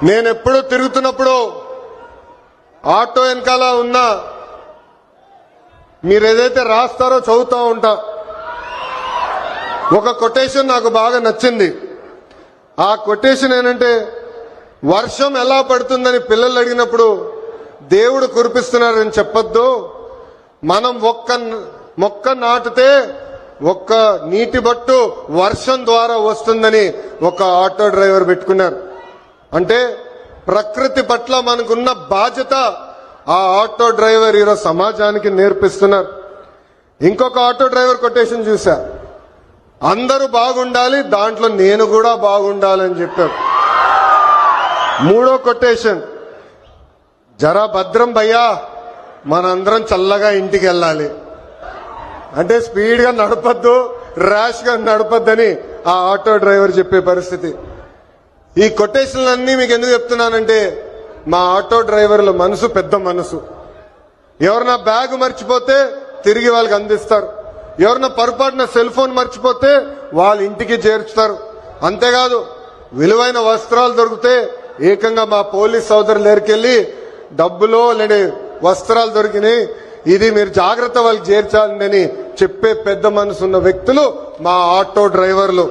నేను ఎప్పుడు తిరుగుతున్నప్పుడు ఆటో వెనకాల ఉన్న మీరు ఏదైతే రాస్తారో చదువుతా ఉంటా. ఒక కొటేషన్ నాకు బాగా నచ్చింది. ఆ కొటేషన్ ఏంటంటే, వర్షం ఎలా పడుతుందని పిల్లలు అడిగినప్పుడు దేవుడు కురిపిస్తున్నారని చెప్పొద్దు, మనం ఒక్క మొక్క నాటితే ఒక్క నీటి బట్టు వర్షం ద్వారా వస్తుందని ఒక ఆటో డ్రైవర్ పెట్టుకున్నారు. అంటే ప్రకృతి పట్ల మనకున్న బాధ్యత ఆ ఆటో డ్రైవర్ ఈరోజు సమాజానికి నేర్పిస్తున్నారు. ఇంకొక ఆటో డ్రైవర్ కొటేషన్ చూశా, అందరూ బాగుండాలి, దాంట్లో నేను కూడా బాగుండాలని చెప్పారు. మూడో కొటేషన్, జరా భద్రం భయ్యా, మనందరం చల్లగా ఇంటికి వెళ్ళాలి. అంటే స్పీడ్ గా నడపద్దు, ర్యాష్ గా నడపద్దని ఆ ఆటో డ్రైవర్ చెప్పే పరిస్థితి. ఈ కొటేషన్లన్నీ మీకు ఎందుకు చెప్తున్నానంటే, మా ఆటో డ్రైవర్ల మనసు పెద్ద మనసు. ఎవరన్నా బ్యాగ్ మర్చిపోతే తిరిగి వాళ్ళకి అందిస్తారు, ఎవరన్నా పొరపాటున సెల్ ఫోన్ మర్చిపోతే వాళ్ళ ఇంటికి చేర్చుతారు. అంతేకాదు, విలువైన వస్త్రాలు దొరికితే ఏకంగా మా పోలీస్ సోదరులు దగ్గరికెళ్లి డబ్బులో లేని వస్త్రాలు దొరికినాయి, ఇది మీరు జాగ్రత్త వాళ్ళకి చేర్చాలని చెప్పే పెద్ద మనసున్న వ్యక్తులు మా ఆటో డ్రైవర్లు.